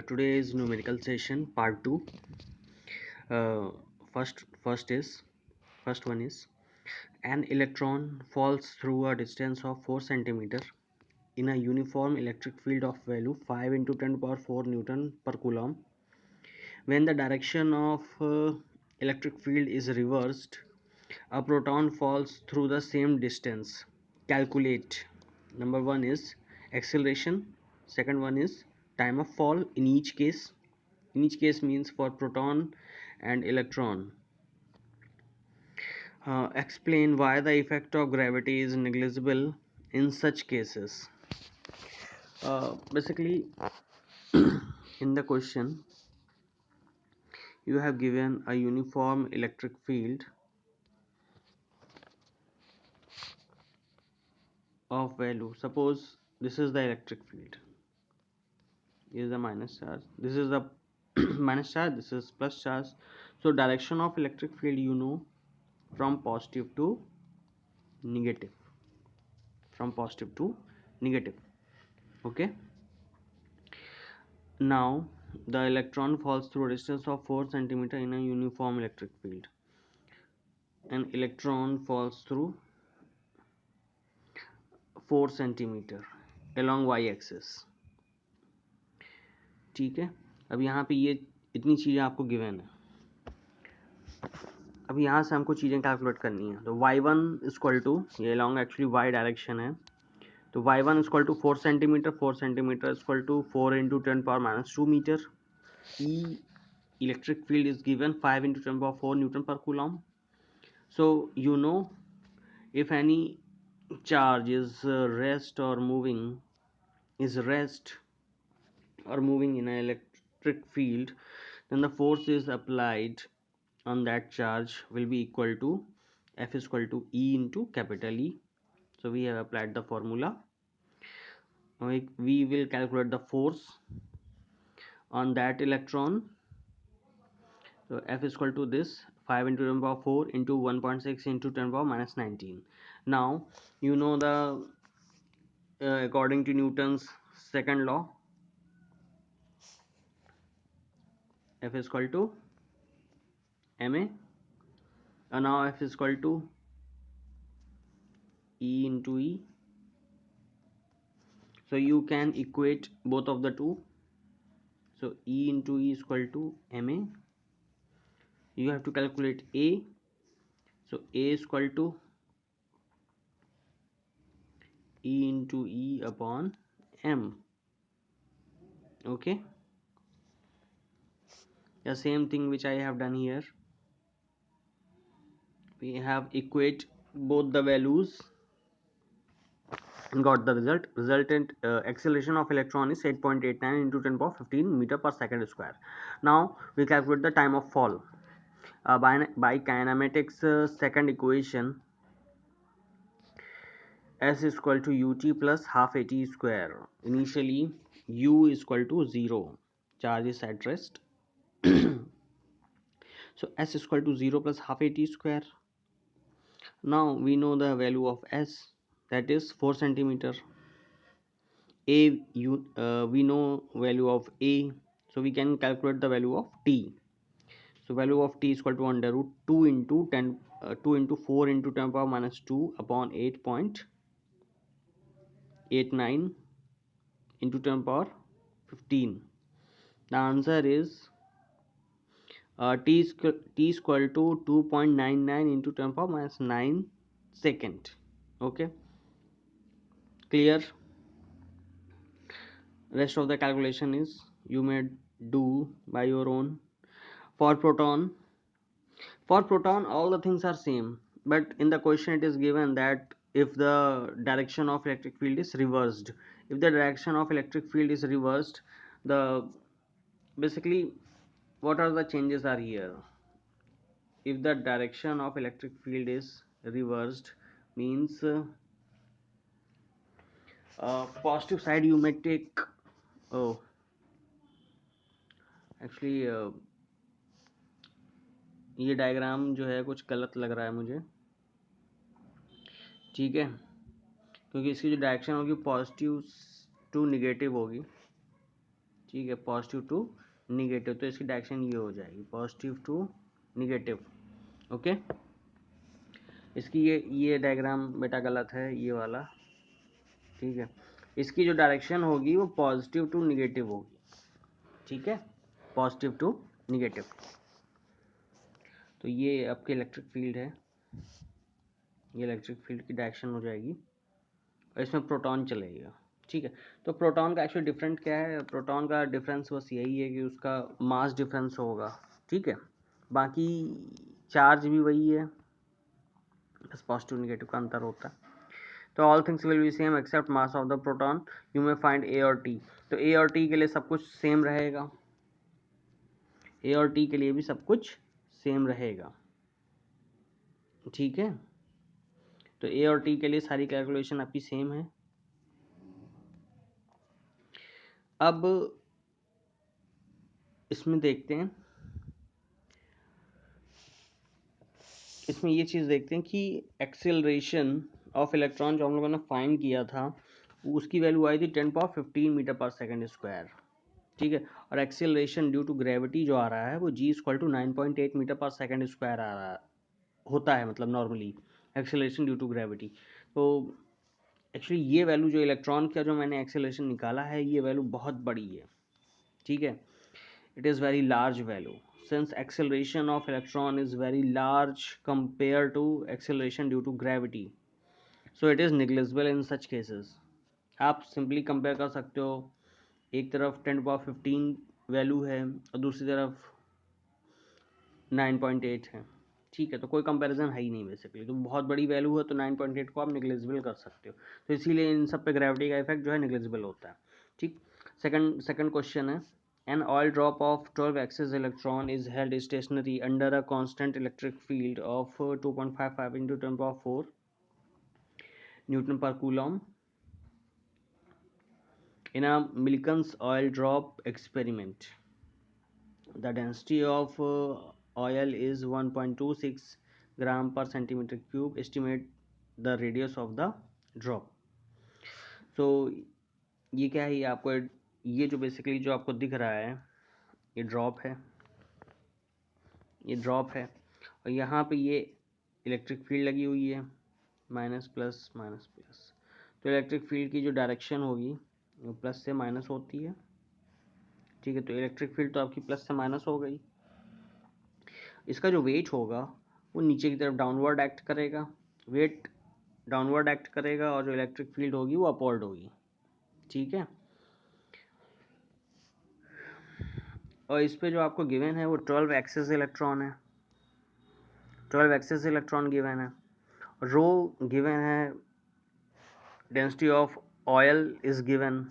Today's numerical session part 2. uh, first first is first one is an electron falls through a distance of 4 centimeter in a uniform electric field of value 5 into 10 power 4 newton per coulomb. When the direction of electric field is reversed, a proton falls through the same distance. Calculate. Number one is acceleration, second one is time of fall in each case means for proton and electron. Explain why the effect of gravity is negligible in such cases. Basically, in the question, you have given a uniform electric field of value. Suppose this is the electric field, is the minus charge, this is the minus charge, this is plus charge. So direction of electric field, from positive to negative, from positive to negative. Okay, now the electron falls through a distance of 4 centimeter in a uniform electric field. An electron falls through 4 centimeter along y axis. ठीक है, अब यहाँ पे ये इतनी चीज़ें आपको given है. अब यहाँ से हमको चीज़ें कैलकुलेट करनी है. तो y1 इक्वल टू, ये अलॉन्ग एक्चुअली y डायरेक्शन है, तो y1 equal to 4 centimetre, 4 centimetre equal to 4 into 10 power minus 2 metre. E electric field is given 5 into 10 power 4 newton per coulomb. So if any charge is rest or moving in an electric field, then the force is applied on that charge will be equal to F is equal to E into capital E. So we have applied the formula. We will calculate the force on that electron. So F is equal to this 5 into 10 power 4 into 1.6 into 10 power minus 19. Now the according to Newton's second law, F is equal to ma, and now F is equal to E into E. So you can equate both of the two. So E into E is equal to ma. You have to calculate A. So A is equal to E into E upon m. Okay, the same thing which I have done here. We have equate both the values and got the resultant acceleration of electron is 8.89 into 10 power 15 meter per second square. Now we calculate the time of fall by kinematics second equation. S is equal to ut plus half at square. Initially u is equal to 0, charge is at rest. So S is equal to 0 plus half at square. Now we know the value of S, that is 4 centimeter. We know value of A, so we can calculate the value of T. So value of T is equal to under root 2 into 2 into 4 into 10 power minus 2 upon 8.89 into 10 power 15. The answer is T is equal to 2.99 into 10 power minus 9 second. Okay, clear? Rest of the calculation is you may do by your own. For proton all the things are same, but in the question it is given that if the direction of electric field is reversed, the basically what are the changes are here. If the direction of electric field is reversed means positive side you may take. Oh, actually ये diagram जो है कुछ गलत लग रहा है मुझे. ठीक है, क्योंकि इसकी जो डायरेक्शन होगी पॉजिटिव टू निगेटिव होगी. ठीक है, पॉजिटिव टू निगेटिव, तो इसकी डायरेक्शन ये हो जाएगी पॉजिटिव टू निगेटिव। ओके, इसकी ये डायग्राम बेटा गलत है, ये वाला। ठीक है, इसकी जो डायरेक्शन होगी वो पॉजिटिव टू निगेटिव होगी। ठीक है, पॉजिटिव टू निगेटिव। तो ये आपके इलेक्ट्रिक फील्ड है, ये इलेक्ट्रिक फील्ड की डायरेक्शन हो जाएगी और इसमें प्रोटॉन चलेगा। ठीक है, तो प्रोटॉन का एक्चुअली डिफरेंट क्या है, प्रोटॉन का डिफरेंस बस यही है कि उसका मास डिफरेंस होगा। ठीक है, बाकी चार्ज भी वही है, बस पॉजिटिव निगेटिव का अंतर होता है। तो all things will be same except mass of the proton, you may find A और टी। तो ए और टी के लिए सब कुछ सेम रहेगा, ए और टी के लिए भी सब कुछ सेम रहेगा। ठीक है, तो ए और टी के लिए सारी कैलकुलेशन आपकी सेम है। अब इसमें देखते हैं, इसमें ये चीज़ देखते हैं कि एक्सेलरेशन ऑफ इलेक्ट्रॉन जो हम लोगों ने फाइंड किया था उसकी वैल्यू आई थी 10^15 मीटर पर सेकेंड स्क्वायर। ठीक है, और एक्सेलरेशन ड्यू टू ग्रेविटी जो आ रहा है वो G=9.8 मीटर पर सेकेंड स्क्वायर आ रहा होता है, मतलब normally acceleration due to gravity. तो एक्चुअली ये वैल्यू जो इलेक्ट्रॉन का जो मैंने एक्सेलरेशन निकाला है ये वैल्यू बहुत बड़ी है। ठीक है, it is very large value since acceleration of electron is very large compared to acceleration due to gravity, so it is negligible in such cases। आप सिंपली कंपेयर कर सकते हो, एक तरफ 10^15 वैल्यू है और दूसरी तरफ 9.8 है। ठीक है, तो कोई कंपैरिजन है ही नहीं बेसिकली, तो बहुत बड़ी वैल्यू है तो 9.8 को आप निग्लिजिबल कर सकते हो, तो इसीलिए इन सब पे ग्रेविटी का इफेक्ट जो है निग्लिजिबल होता है। ठीक, सेकंड क्वेश्चन है, an oil drop of 12 axis electron is held stationary under a constant electric field of 2.55 into 10^4 Newton per coulomb in a Millikan's oil drop experiment. The density of oil is 1.26 gram per centimeter cube. Estimate the radius of the drop. So ये क्या है, ये आपको ये जो basically जो आपको दिख रहा है ये ड्रॉप है, ये ड्रॉप है और यहाँ पे ये इलेक्ट्रिक फील्ड लगी हुई है माइनस प्लस माइनस प्लस। तो इलेक्ट्रिक फील्ड की जो डायरेक्शन होगी वो प्लस से माइनस होती है। ठीक है, तो इलेक्ट्रिक फील्ड तो आपकी प्लस से माइनस हो गई, इसका जो वेट होगा वो नीचे की तरफ डाउनवर्ड एक्ट करेगा, वेट डाउनवर्ड एक्ट करेगा और जो इलेक्ट्रिक फील्ड होगी वो अपवर्ड होगी। ठीक है, और इस पे जो आपको गिवन है वो 12 एक्सेस इलेक्ट्रॉन है, 12 एक्सेस इलेक्ट्रॉन गिवन है, रो गिवन है, density of oil is given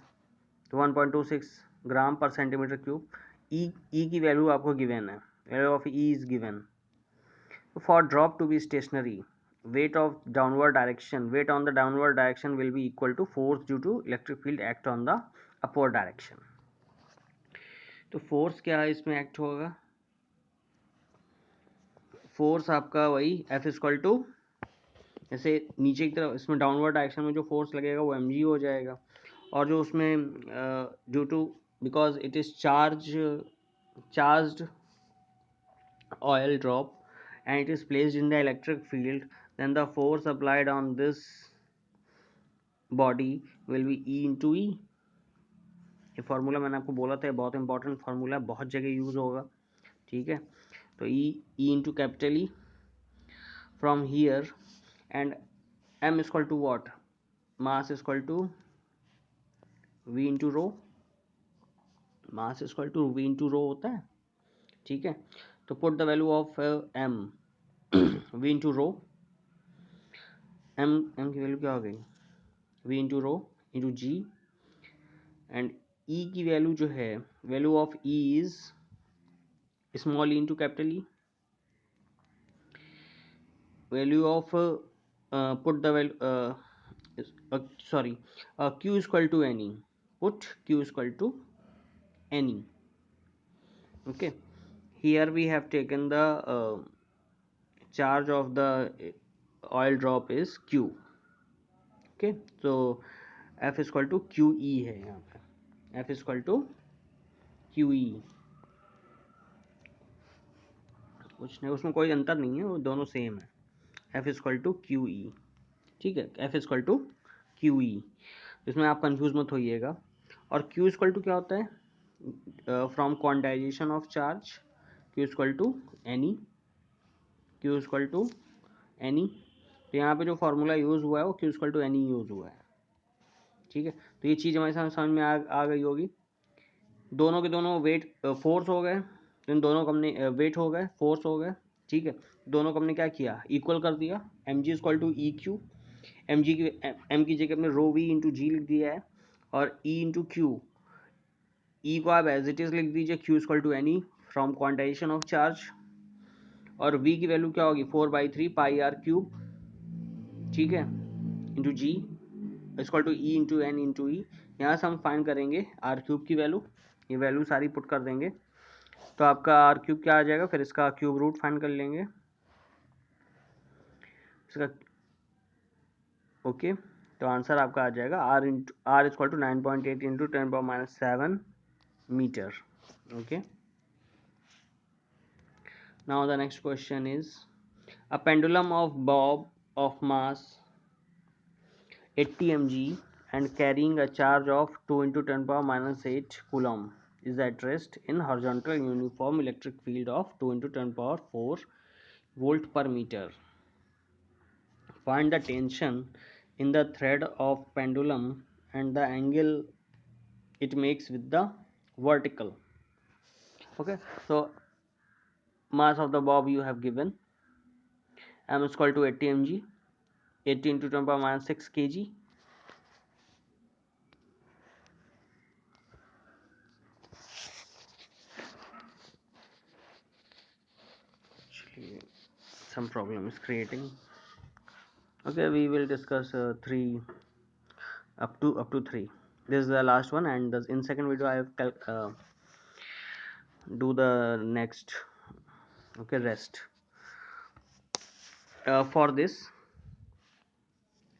1.26 ग्राम पर सेंटीमीटर क्यूब, ई की वैल्यू आपको गिवन है, value of E is given. For drop to be stationary, weight of downward direction, weight on the downward direction will be equal to force due to electric field act on the upward direction। तो force क्या है इसमें act होगा, force आपका वही F equal to, जैसे नीचे की तरफ इसमें डाउनवर्ड डायरेक्शन में जो फोर्स लगेगा वो mg हो जाएगा, और जो उसमें due to because it is charged oil drop and it is placed in the electric field, then the force applied on this body will be E into E। ये फार्मूला मैंने आपको बोला था, बहुत इंपॉर्टेंट फार्मूला, बहुत जगह use होगा। ठीक है, तो E into capital E from here and m is equal to what, mass is equal to v into rho, mass is equal to v into rho होता है। ठीक है, तो put the value of m v into rho, m की value क्या हो गई, v into rho into g, and E की वैल्यू जो है, value of E is small into capital E, value of put the value sorry Q is equal to n e, put Q is equal to n e. Okay, here we have taken the charge of the oil drop is Q। okay, so F is equal to QE है, यहाँ पे F is equal to Q E, कुछ नहीं, उसमें कोई अंतर नहीं है, वो दोनों सेम है। F is equal to Q E, ठीक है, F is equal to Q E, इसमें आप कंफ्यूज मत होइएगा। और क्यू इजक्वल टू क्या होता है, from quantization of charge, Q equal to n e, Q equal to n e. तो यहाँ पे जो फॉर्मूला यूज़ हुआ है वो Q equal to n e use हुआ है, ठीक है। तो ये चीज़ हमारे समझ में आ गई होगी। दोनों के दोनों वेट फोर्स हो गए, इन दोनों को हमने वेट हो गए, फोर्स हो गए, ठीक है। दोनों को हमने क्या किया, इक्वल कर दिया। M G is equal to E Q, M G की एम की जगह हमने रो वी इंटू जी लिख दिया है, और ई इंटू क्यू, ई को आप एज इट इज लिख दीजिए, q equal to n e from quantization of charge, और वी की वैल्यू क्या होगी 4/3 पाई आर क्यूब, ठीक है, into g equal to e into n into e. यहाँ से हम फाइंड करेंगे आर क्यूब की वैल्यू, ये वैल्यू सारी पुट कर देंगे, तो आपका आर क्यूब क्या आ जाएगा, फिर इसका क्यूब रूट फाइंड कर लेंगे इसका, ओके। तो आंसर आपका आ जाएगा R equal to 9.8 into 10⁻⁷ metre, okay. Now the next question is a pendulum of bob of mass 80 mg and carrying a charge of 2 into 10⁻⁸ coulomb is at rest in horizontal uniform electric field of 2 into 10⁴ volt per meter. Find the tension in the thread of pendulum and the angle it makes with the vertical. Okay, so mass of the bob you have given, m is equal to 80 mg, 80 into 10⁻⁶ kg. Actually, some problem is creating. Okay, we will discuss three, up to three. This is the last one, and in second video I have do the next, okay, rest. For this,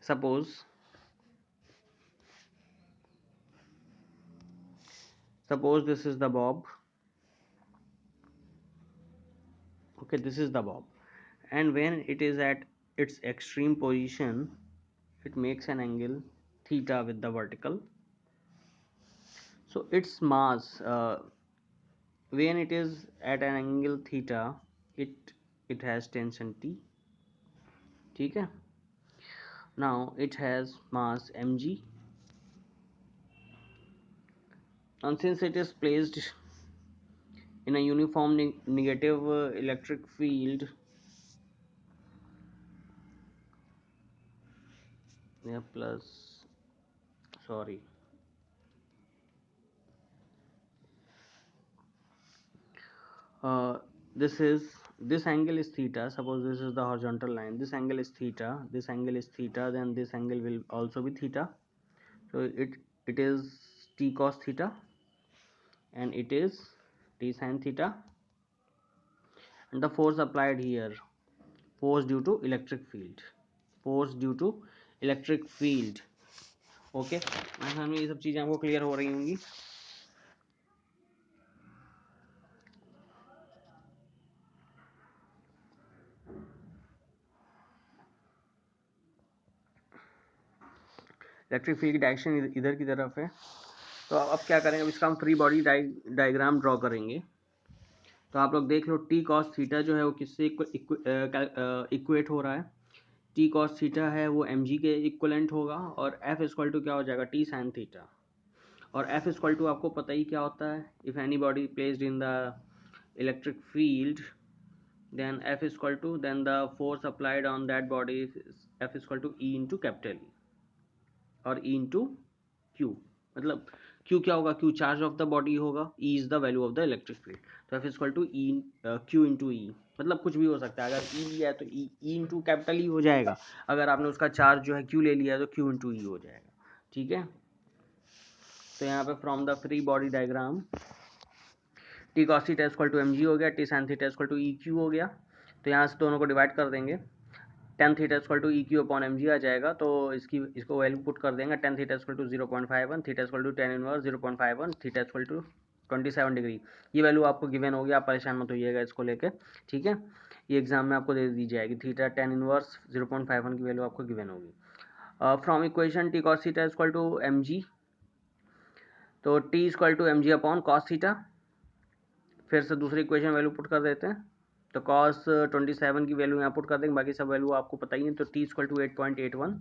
suppose this is the bob, okay, this is the bob, and when it is at its extreme position, it makes an angle theta with the vertical. So its mass, when it is at an angle theta, it has tension T, ठीक है. Now it has mass mg, and since it is placed in a uniform negative electric field, yeah, plus, sorry, uh, this angle is theta. Suppose this is the horizontal line, this angle is theta, this angle is theta, then this angle will also be theta. So it is t cos theta, and it is t sin theta, and the force applied here, force due to electric field, force due to electric field, okay. मैं समझ में ये सब चीज़ें आपको clear हो रही होंगी। इलेक्ट्रिक फील्ड की डायरेक्शन इधर की तरफ है, तो अब क्या करेंगे, अब इसका हम फ्री बॉडी डायग्राम ड्रॉ करेंगे। तो आप लोग देख लो, टी कॉस थीटा जो है वो किससे इक्वेट हो रहा है, टी कॉस थीटा है वो एम जी के इक्वलेंट होगा, और एफ इक्वल टू क्या हो जाएगा, टी साइन थीटा। और एफ इक्वल टू आपको पता ही क्या होता है, if any body placed in the electric field, then F is equal to, then the force applied on that body is F is equal to E into capital E, और E into Q, मतलब Q क्या होगा, Q charge of the body होगा, E is the value of the electric field, तो F is equal to E Q into E, मतलब कुछ भी हो सकता है, अगर E है तो E into कैपिटल E हो जाएगा, अगर आपने उसका चार्ज जो है Q ले लिया तो Q into E हो जाएगा, ठीक है। तो यहाँ पे from the free body diagram, T cos theta equal to M G हो गया, T sine theta equal to E Q हो गया, तो यहाँ से दोनों को डिवाइड कर देंगे, tan theta equal to E q upon m g आ जाएगा, तो इसको वैल्यू पुट कर देंगे, tan theta equal to 0.51, theta equal to tan inverse 0.51, theta equal to 27 degree, ये वैल्यू आपको गिवन होगी, आप परेशान मत होइएगा इसको लेके, ठीक है। ये एग्जाम में आपको दे दी जाएगी। थीटा tan इनवर्स 0.51 की वैल्यू आपको गिवन होगी। From equation T cos theta equal to M g, तो T equal to M g upon cos theta. फिर से दूसरी इक्वेशन वैल्यू पुट कर देते हैं, तो कॉस 27 की वैल्यू यहाँ पुट कर देंगे, बाकी सब वैल्यू आपको पता ही है। तो T equal to 8.81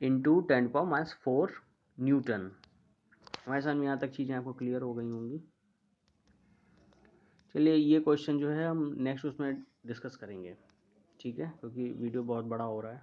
into 10⁻⁴ newton. हमारे साथ में यहाँ तक चीज़ें आपको क्लियर हो गई होंगी। चलिए ये क्वेश्चन जो है हम नेक्स्ट उसमें डिस्कस करेंगे, ठीक है, क्योंकि वीडियो बहुत बड़ा हो रहा है।